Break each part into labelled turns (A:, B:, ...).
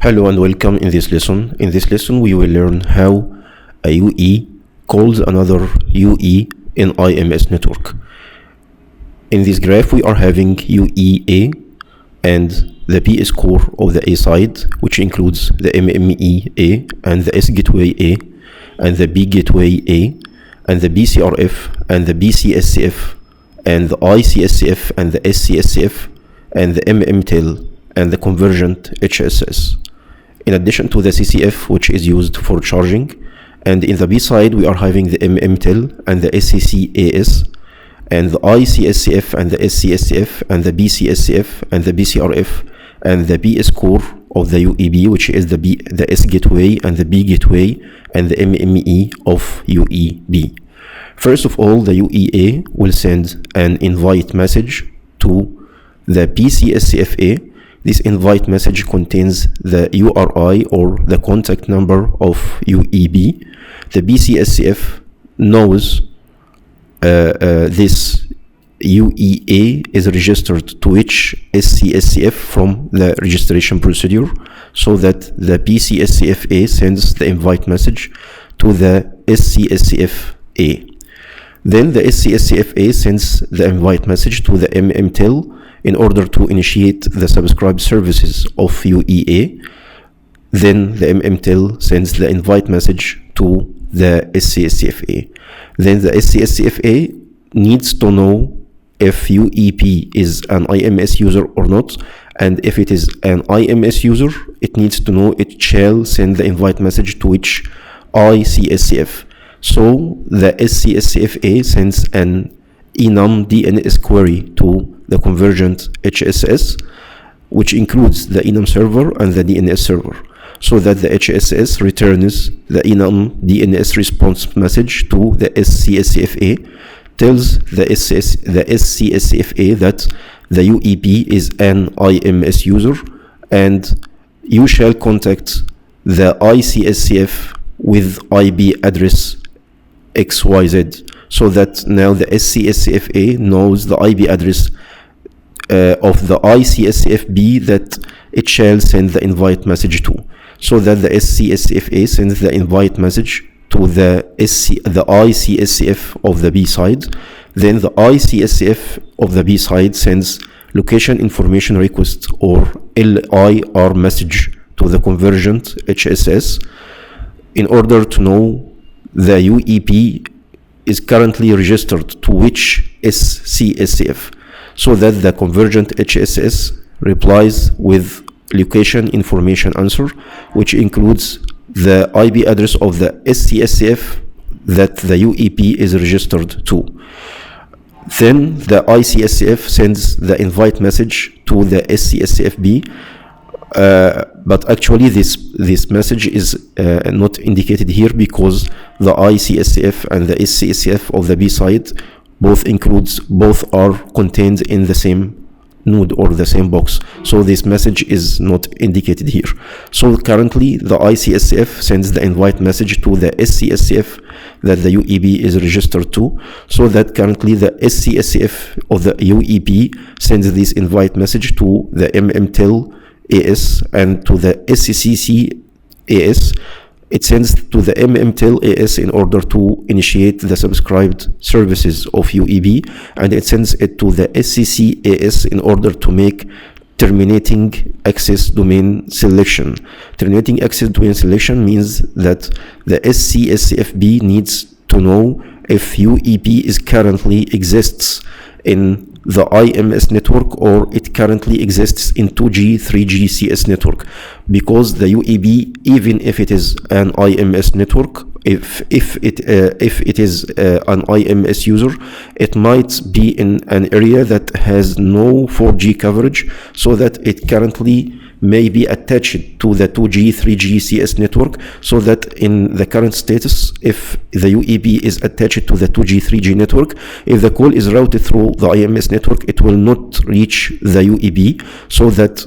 A: Hello and welcome in this lesson. In this lesson, we will learn how a UE calls another UE in IMS network. In this graph, we are having UEA and the P is core of the A side, which includes the MME A and the S gateway A and the B gateway A and the BCRF and the B-CSCF and the I-CSCF and the S-CSCF and the MMTEL and the convergent HSS. In addition to the CCF, which is used for charging, and in the B side we are having the MMTEL and the SCCAS and the I-CSCF and the S-CSCF and the B-CSCF and the BCRF and the B is core of the UEB, which is the S gateway and the B gateway and the MME of UEB. First of all, the UEA will send an invite message to the P-CSCFA. This invite message contains the URI or the contact number of UEB. The B-CSCF knows this UEA is registered to which S-CSCF from the registration procedure, so that the P-CSCFA sends the invite message to the S-CSCFA. Then the S-CSCFA sends the invite message to the MMTEL in order to initiate the subscribed services of UEA. Then the MMTEL sends the invite message to the S-CSCFA. Then the S-CSCFA needs to know if UEP is an IMS user or not, and if it is an IMS user, it needs to know it shall send the invite message to which I-CSCF. So the S-CSCFA sends an enum DNS query to the convergent HSS, which includes the enum server and the DNS server, so that the HSS returns the enum DNS response message to the S-CSCFA, tells the S-CSCFA that the UEP is an IMS user and you shall contact the I-CSCF with IP address XYZ, so that now the S-CSCFA knows the IP address of the I-CSCFB that it shall send the invite message to, so that the S-CSCFA sends the invite message to the I-CSCF of the B side. Then the I-CSCF of the B side sends location information request or LIR message to the convergent HSS in order to know the UEP is currently registered to which S-CSCF, so that the convergent HSS replies with location information answer, which includes the IP address of the S-CSCF that the UEP is registered to. Then the I-CSCF sends the invite message to the S-CSCFB, but actually this message is not indicated here because the I-CSCF and the S-CSCF of the B side both are contained in the same node or the same box, so this message is not indicated here. So currently the I-CSCF sends the invite message to the S-CSCF that the UEB is registered to, so that currently the S-CSCF of the UEB sends this invite message to the MMTEL AS and to the SCC AS. It sends to the MMTEL AS in order to initiate the subscribed services of UEB, and it sends it to the SCC AS in order to make terminating access domain selection. Terminating access domain selection means that the S-CSCFB needs to know if UEP is currently exists in the IMS network or it currently exists in 2G, 3G CS network, because the UEB, even if it is an IMS network, if it is an IMS user, it might be in an area that has no 4G coverage, so that it currently may be attached to the 2G, 3G CS network, so that in the current status, if the UEB is attached to the 2G, 3G network, if the call is routed through the IMS network, it will not reach the UEB, so that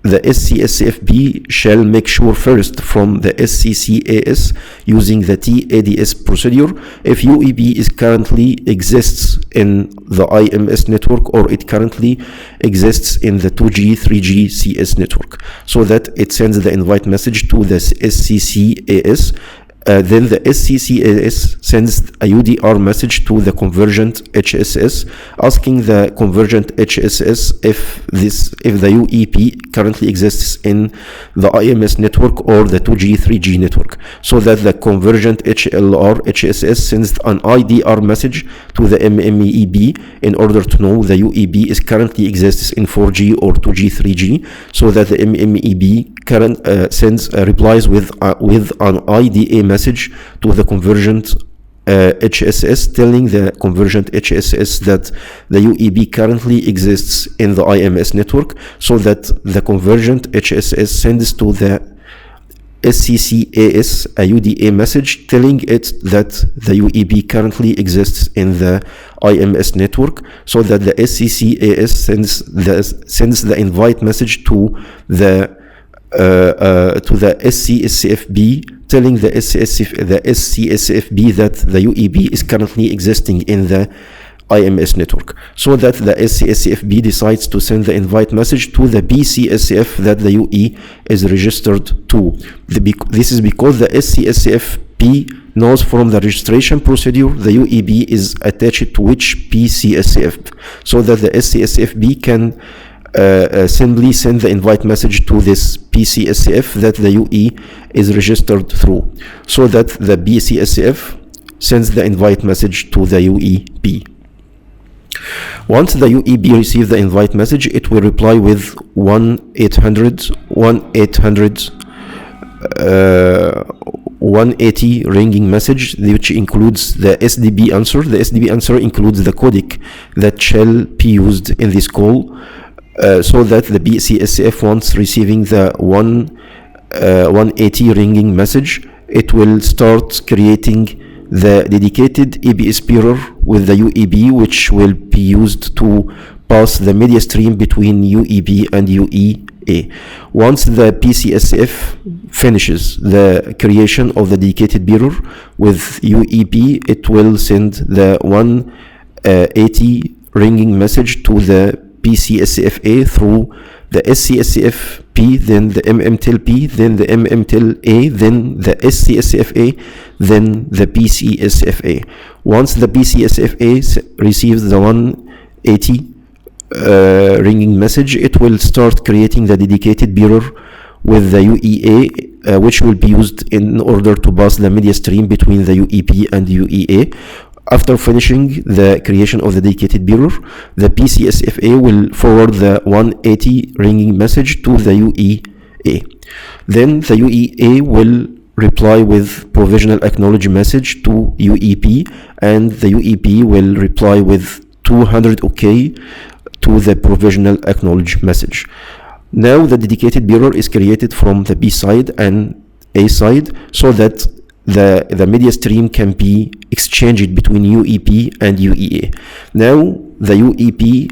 A: the S-CSCF-B shall make sure first from the SCCAS using the TADS procedure if UEB is currently exists in the IMS network or it currently exists in the 2G, 3G CS network, so that it sends the invite message to the SCCAS. Then the SCCAS sends a UDR message to the convergent HSS, asking the convergent HSS if the UEP currently exists in the IMS network or the 2G, 3G network, so that the convergent HLR HSS sends an IDR message to the MMEB in order to know the UEB is currently exists in 4G or 2G, 3G, so that the MMEB sends replies with an IDA message to the convergent HSS, telling the convergent HSS that the UEB currently exists in the IMS network, so that the convergent HSS sends to the SCCAS a UDA message telling it that the UEB currently exists in the IMS network, so that the SCCAS sends the invite message to the S-CSCF-B, telling the S-CSCF-B that the UEB is currently existing in the IMS network, so that the S-CSCF-B decides to send the invite message to the P-CSCF that the UE is registered to. This is because the S-CSCF-B knows from the registration procedure the UEB is attached to which P-CSCF, so that the S-CSCF-B can simply send the invite message to this P-CSCF that the UE is registered through, so that the P-CSCF sends the invite message to the UEB. Once the UEB receives the invite message, it will reply with 180 ringing message, which includes the SDB answer. The SDB answer includes the codec that shall be used in this call, so that the P-CSCF, once receiving the 180 ringing message, it will start creating the dedicated EBS bearer with the UEB, which will be used to pass the media stream between UEB and UEA. Once the P-CSCF finishes the creation of the dedicated bearer with UEB, it will send the 180 ringing message to the P-CSCF-A through the S-CSCF-P, then the MMTL-P, then the MMTL-A, then the S-CSCF-A, then the P-CSCF-A. Once the P-CSCF-A receives the 180 ringing message, it will start creating the dedicated bearer with the UEA, which will be used in order to pass the media stream between the UEP and UEA. After finishing the creation of the dedicated bearer, the P-CSCF-A will forward the 180 ringing message to the UEA. Then the UEA will reply with provisional acknowledge message to UEP, and the UEP will reply with 200 OK to the provisional acknowledge message. Now the dedicated bearer is created from the B side and A side, so that the media stream can be exchanged between UEP and UEA. Now the UEP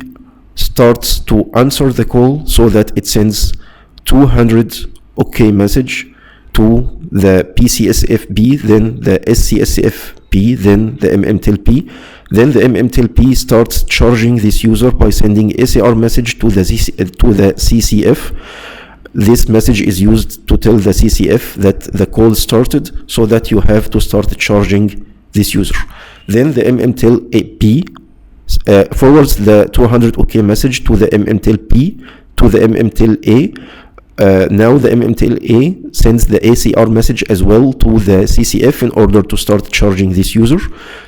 A: starts to answer the call, so that it sends 200 OK message to the P-CSCF-B, then the S-CSCF-P, then the MMTL-P. Then the MMTL-P starts charging this user by sending SAR message to the CCF. This message is used to tell the CCF that the call started, so that you have to start charging this user. Then the MMTL-P forwards the 200 OK message to the MMTL-P to the MMTL-A. Now the MMTL-A sends the ACR message as well to the CCF in order to start charging this user.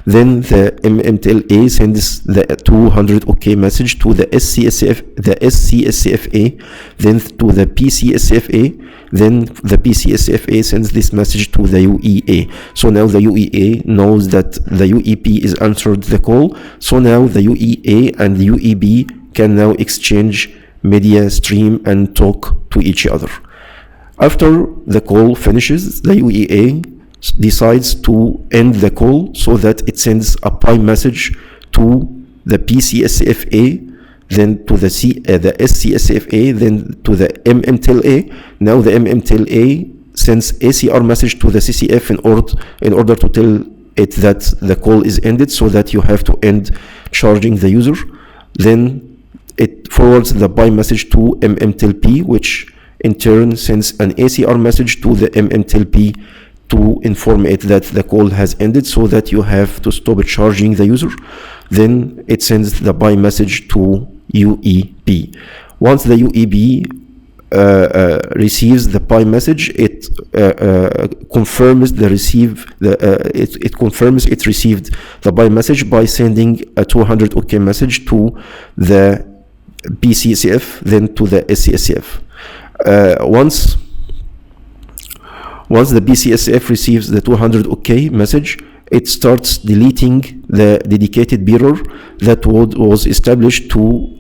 A: Then the MMTL-A sends the 200 OK message to the S-CSCF-A, then to the P-CSCF-A, then the P-CSCF-A sends this message to the UEA. So now the UEA knows that the UEP is answered the call. So now the UEA and the UEB can now exchange media stream and talk to each other. After the call finishes, the UEA decides to end the call, so that it sends a PI message to the P-CSCF-A then to the S-CSCF-A, then to the MMTEL-A. Now the MMTEL-A sends ACR message to the CCF in order to tell it that the call is ended, so that you have to end charging the user. Then it forwards the buy message to MMTEL-P, which in turn sends an ACR message to the MMTEL-P to inform it that the call has ended, so that you have to stop charging the user. Then it sends the buy message to UEB. Once the UEB receives the buy message, it confirms it confirms it received the buy message by sending a 200 OK message to the P-CSCF, then to the S-CSCF. Once the P-CSCF receives the 200 OK message, it starts deleting the dedicated bearer that was established to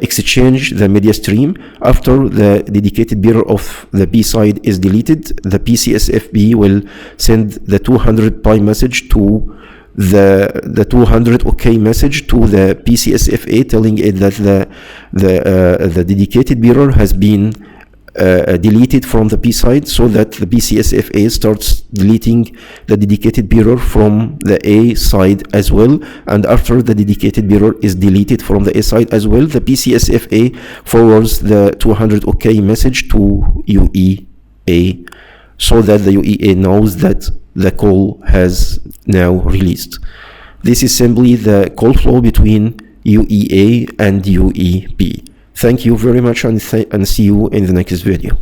A: exchange the media stream. After the dedicated bearer of the B side is deleted, the P-CSCF-B will send the 200 buy message to the 200 OK message to the P-CSCF-A, telling it that the dedicated bearer has been deleted from the P side, so that the P-CSCF-A starts deleting the dedicated bearer from the A side as well. And after the dedicated bearer is deleted from the A side as well, the P-CSCF-A forwards the 200 OK message to UEA, so that the UEA knows that the call has now released. This is simply the call flow between UEA and UEB. Thank you very much, and see you in the next video.